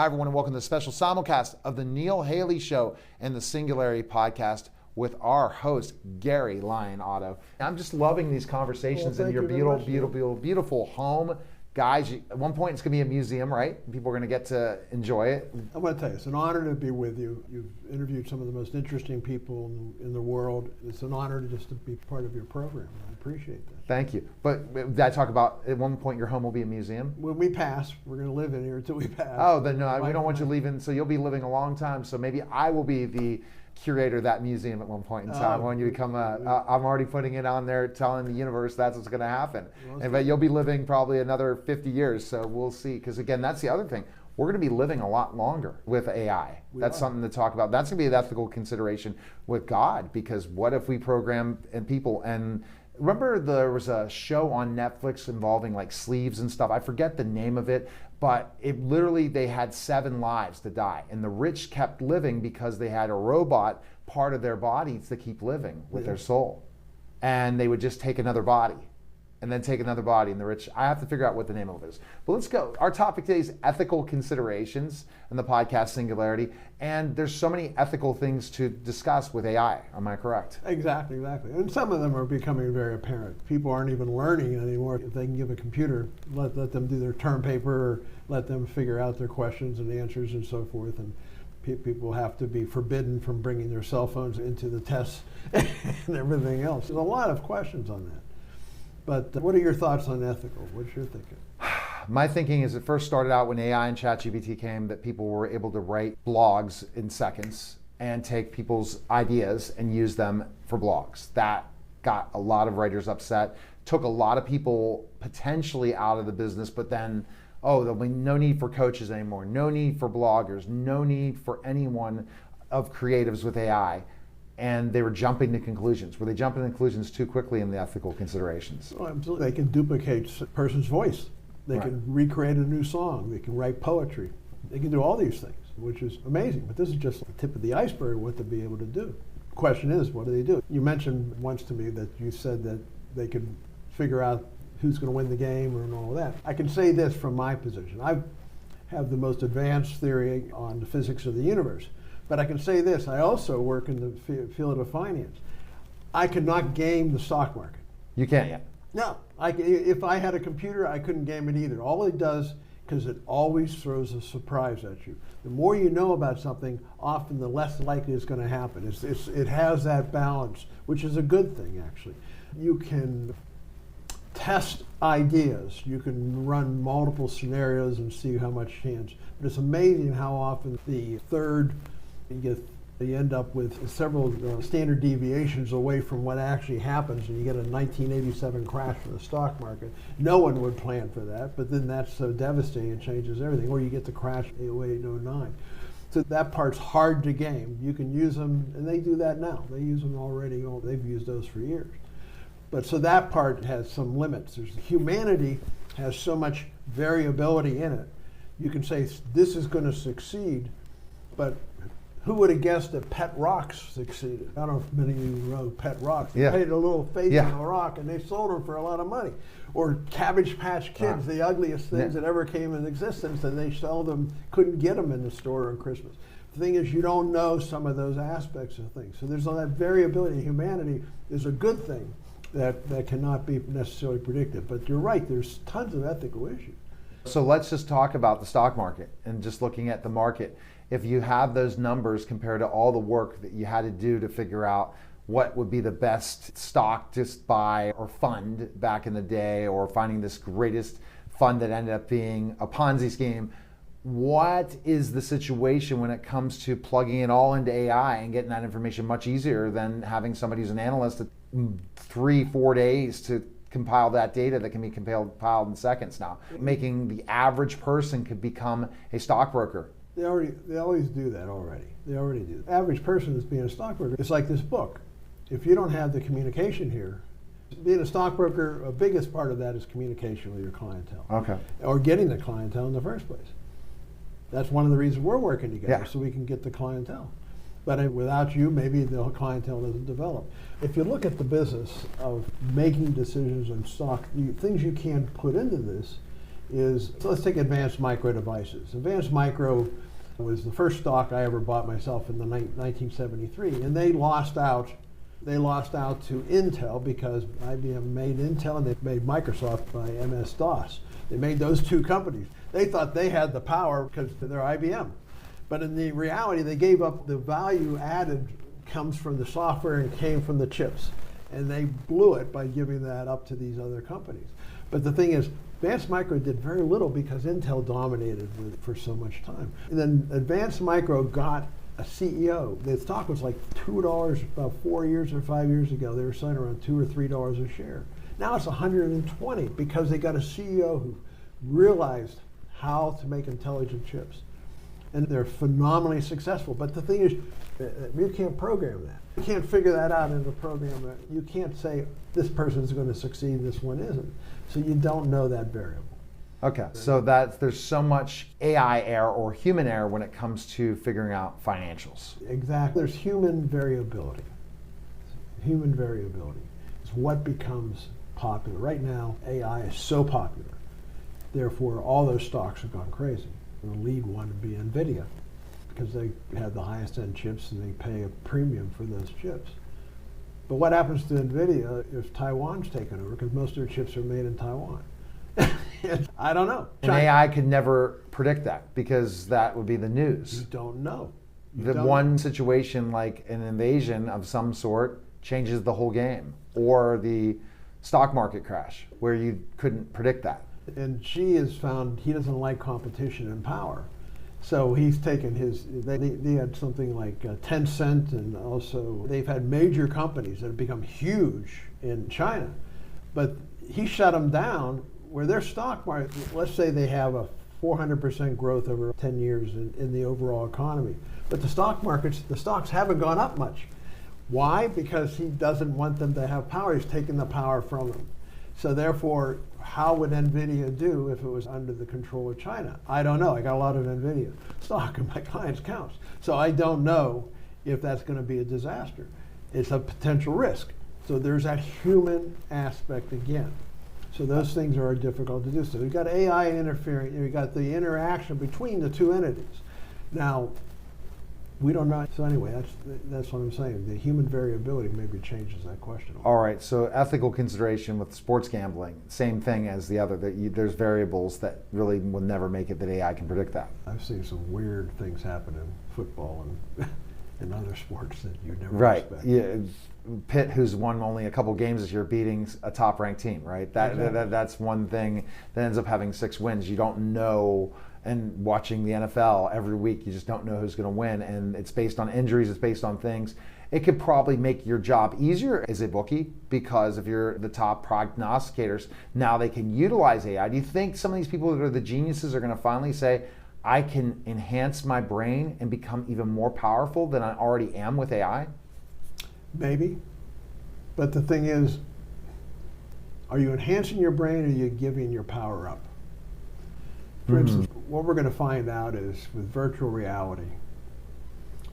Hi, everyone, and welcome to the special simulcast of the Neil Haley Show and the Singularity podcast with our host, Gary Lyon Otto. I'm just loving these conversations in your beautiful home. Guys, at one point it's going to be a museum, right? People are going to get to enjoy it. I'm going to tell you, it's an honor to be with you. You've interviewed some of the most interesting people in the world. It's an honor just to be part of your program. I appreciate that. Thank you. But did I talk about at one point your home will be a museum? When we pass, we're going to live in here until we pass. Oh, then no, we don't want you leaving, so you'll be living a long time. So maybe I will be the curator of that museum at one point in time. I want you to come, I'm already putting it on there, telling the universe that's what's going to happen. But you'll be living probably another 50 years, so we'll see. Because again, that's the other thing. We're going to be living a lot longer with AI. That's something to talk about. That's going to be an ethical consideration with God, because what if we program and people, and remember there was a show on Netflix involving like sleeves and stuff. I forget the name of it, but it literally, they had 7 lives to die. And the rich kept living because they had a robot part of their bodies to keep living with their soul. And they would just take another body and then take another body, and the rich, I have to figure out what the name of it is. But let's go. Our topic today is ethical considerations in the podcast Singularity. And there's so many ethical things to discuss with AI. Am I correct? Exactly. And some of them are becoming very apparent. People aren't even learning anymore. If they can give a computer, let them do their term paper, or let them figure out their questions and answers and so forth. And people have to be forbidden from bringing their cell phones into the tests and everything else. There's a lot of questions on that. But what are your thoughts on ethical? What's your thinking? My thinking is it first started out when AI and ChatGPT came, that people were able to write blogs in seconds and take people's ideas and use them for blogs. That got a lot of writers upset, took a lot of people potentially out of the business, but then, there'll be no need for coaches anymore, no need for bloggers, no need for anyone of creatives with AI. And they were jumping to conclusions. Were they jumping to conclusions too quickly in the ethical considerations? Oh, absolutely. They can duplicate a person's voice. They can recreate a new song. They can write poetry. They can do all these things, which is amazing. But this is just the tip of the iceberg, what they'll be able to do. The question is, what do they do? You mentioned once to me that you said that they could figure out who's going to win the game and all of that. I can say this from my position. I have the most advanced theory on the physics of the universe. But I can say this, I also work in the field of finance. I could not game the stock market. You can't yet? No. If I had a computer, I couldn't game it either. All it does, because it always throws a surprise at you. The more you know about something, often the less likely it's going to happen. It has that balance, which is a good thing, actually. You can test ideas. You can run multiple scenarios and see how much chance. But it's amazing how often the third, you end up with several standard deviations away from what actually happens, and you get a 1987 crash in the stock market. No one would plan for that, but then that's so devastating, it changes everything. Or you get the crash in 08, 09. So that part's hard to game. You can use them, and they do that now. They use them already. They've used those for years. But so that part has some limits. Humanity has so much variability in it. You can say this is going to succeed, but who would have guessed that pet rocks succeeded? I don't know if many of you know pet rocks. They painted a little face on a rock and they sold them for a lot of money. Or Cabbage Patch Kids, the ugliest things that ever came into existence, and they sold them, couldn't get them in the store on Christmas. The thing is, you don't know some of those aspects of things. So there's all that variability. Humanity is a good thing that cannot be necessarily predicted. But you're right, there's tons of ethical issues. So let's just talk about the stock market and just looking at the market. If you have those numbers compared to all the work that you had to do to figure out what would be the best stock to buy or fund back in the day, or finding this greatest fund that ended up being a Ponzi scheme, what is the situation when it comes to plugging it all into AI and getting that information much easier than having somebody who's an analyst at 3-4 days to compile that data that can be compiled in seconds now, making the average person could become a stockbroker? They always do that already. They already do. The average person that's being a stockbroker, it's like this book. If you don't have the communication here, being a stockbroker, a biggest part of that is communication with your clientele. Okay. Or getting the clientele in the first place. That's one of the reasons we're working together, so we can get the clientele. But without you, maybe the clientele doesn't develop. If you look at the business of making decisions on stock, things you can put into this is, so let's take Advanced Micro Devices. Advanced Micro was the first stock I ever bought myself in the 1973, and they lost out. They lost out to Intel because IBM made Intel and they made Microsoft by MS-DOS. They made those two companies. They thought they had the power because they're IBM. But in the reality, they gave up the value added comes from the software and came from the chips. And they blew it by giving that up to these other companies. But the thing is, Advanced Micro did very little because Intel dominated for so much time. And then Advanced Micro got a CEO. The stock was like $2 about 4 years or 5 years ago. They were selling around $2 or $3 a share. Now it's 120 because they got a CEO who realized how to make intelligent chips. And they're phenomenally successful. But the thing is, you can't program that. You can't figure that out in a program. You can't say this person's going to succeed, this one isn't. So you don't know that variable. Okay, so there's so much AI error or human error when it comes to figuring out financials. Exactly. There's human variability. Human variability is what becomes popular. Right now, AI is so popular. Therefore, all those stocks have gone crazy. The lead one would be NVIDIA because they have the highest end chips and they pay a premium for those chips. But what happens to NVIDIA if Taiwan's taken over? Because most of their chips are made in Taiwan. I don't know. And AI could never predict that because that would be the news. You don't know. One situation like an invasion of some sort changes the whole game, or the stock market crash where you couldn't predict that. And Xi has found he doesn't like competition and power. So he's taken they had something like Tencent, and also they've had major companies that have become huge in China. But he shut them down where their stock market, let's say they have a 400% growth over 10 years in the overall economy. But the stocks haven't gone up much. Why? Because he doesn't want them to have power. He's taken the power from them. So therefore, how would NVIDIA do if it was under the control of China? I don't know. I got a lot of NVIDIA stock in my clients' accounts. So I don't know if that's going to be a disaster. It's a potential risk. So there's that human aspect again. So those things are difficult to do. So we've got AI interfering, we've got the interaction between the two entities. Now, we don't know. So anyway, that's what I'm saying. The human variability maybe changes that question. All right, so ethical consideration with sports gambling, same thing as the other. There's variables that really will never make it that AI can predict that. I've seen some weird things happen in football and in other sports that you never expect. Yeah. Pitt, who's won only a couple games this year, beating a top-ranked team, right? Exactly. That's one thing that ends up having 6 wins. You don't know, and watching the NFL every week, you just don't know who's going to win, and it's based on injuries, it's based on things. It could probably make your job easier as a bookie because if you're the top prognosticators, now they can utilize AI. Do you think some of these people that are the geniuses are going to finally say, I can enhance my brain and become even more powerful than I already am with AI? Maybe. But the thing is, are you enhancing your brain or are you giving your power up? For instance, what we're going to find out is with virtual reality,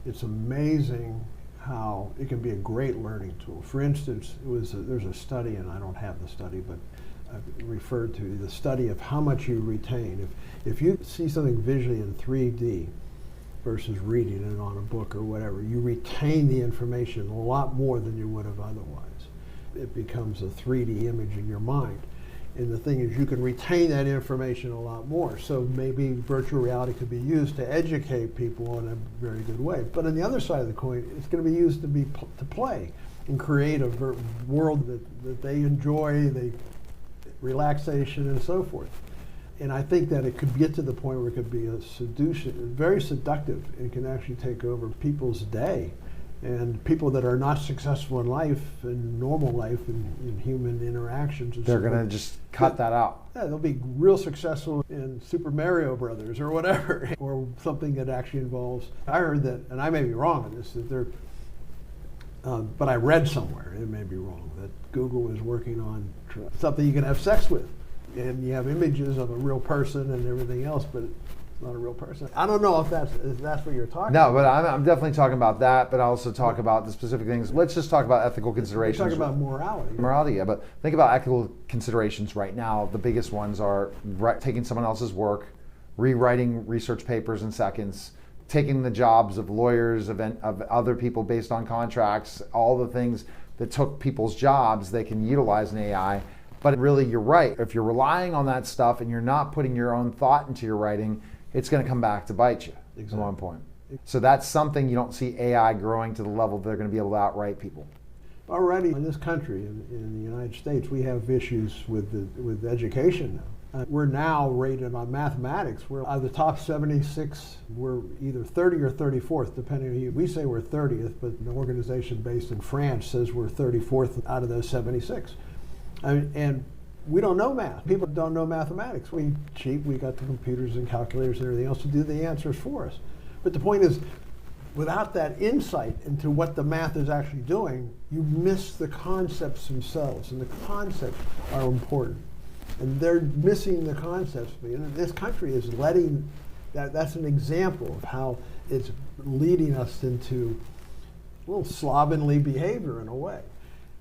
it's amazing how it can be a great learning tool. For instance, there's a study, and I don't have the study, but I've referred to the study of how much you retain. If you see something visually in 3D, versus reading it on a book or whatever, you retain the information a lot more than you would have otherwise. It becomes a 3D image in your mind. And the thing is, you can retain that information a lot more. So maybe virtual reality could be used to educate people in a very good way. But on the other side of the coin, it's going to be used to play and create a world that they enjoy, relaxation and so forth. And I think that it could get to the point where it could be very seductive, and can actually take over people's day. And people that are not successful in life, in normal life, in human interactions. They're going to just cut that out. Yeah, they'll be real successful in Super Mario Brothers or whatever, or something that actually involves. I heard that, and I may be wrong on this, that they're, but I read somewhere, it may be wrong, that Google is working on something you can have sex with. And you have images of a real person and everything else, but not a real person. I don't know if that's what you're talking No, about. but I'm definitely talking about that, but I also talk about the specific things. Let's just talk about ethical considerations. You're talking about morality. Morality, yeah, but think about ethical considerations right now. The biggest ones are taking someone else's work, rewriting research papers in seconds, taking the jobs of lawyers, of other people based on contracts, all the things that took people's jobs, they can utilize in AI. But really, you're right. If you're relying on that stuff and you're not putting your own thought into your writing, it's going to come back to bite you at one point. So that's something you don't see AI growing to the level they're going to be able to outright people. Already in this country, in the United States, we have issues with education now. We're now rated on mathematics. We're out of the top 76. We're either 30 or 34th, depending on who. We say we're 30th, but an organization based in France says we're 34th out of those 76. And we don't know math. People don't know mathematics. We cheat. We got the computers and calculators and everything else to do the answers for us. But the point is, without that insight into what the math is actually doing, you miss the concepts themselves. And the concepts are important. And they're missing the concepts. And this country is letting, that's an example of how it's leading us into a little slovenly behavior in a way.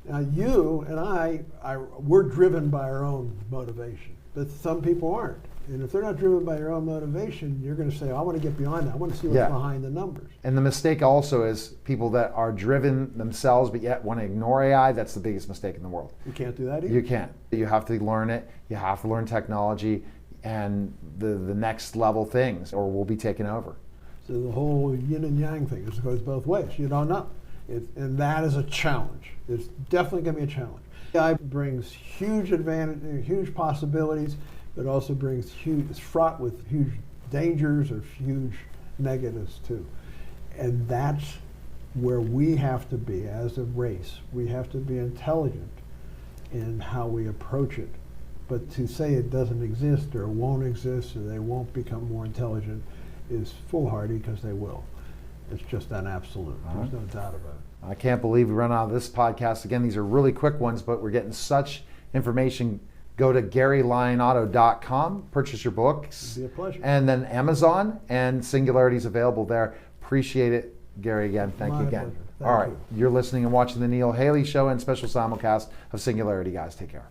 Now, you and we're driven by our own motivation, but some people aren't. And if they're not driven by your own motivation, you're going to say, I want to get beyond that. I want to see what's behind the numbers. And the mistake also is people that are driven themselves but yet want to ignore AI. That's the biggest mistake in the world. You can't do that either. You can't. You have to learn it. You have to learn technology and the next level things, or we'll be taken over. So the whole yin and yang thing, it goes both ways. You don't know. And that is a challenge. It's definitely going to be a challenge. AI brings huge advantage, huge possibilities, but also brings it's fraught with huge dangers or huge negatives too. And that's where we have to be as a race. We have to be intelligent in how we approach it. But to say it doesn't exist or won't exist or they won't become more intelligent is foolhardy, because they will. It's just an absolute. There's no doubt about it. I can't believe we run out of this podcast. Again, these are really quick ones, but we're getting such information. Go to GaryLyonOtto.com, purchase your books. It'd be a pleasure. And then Amazon, and Singularity is available there. Appreciate it, Gary, again. Thank you again. Pleasure. Thank All right. you. You're listening and watching the Neil Haley Show and special simulcast of Singularity, guys. Take care.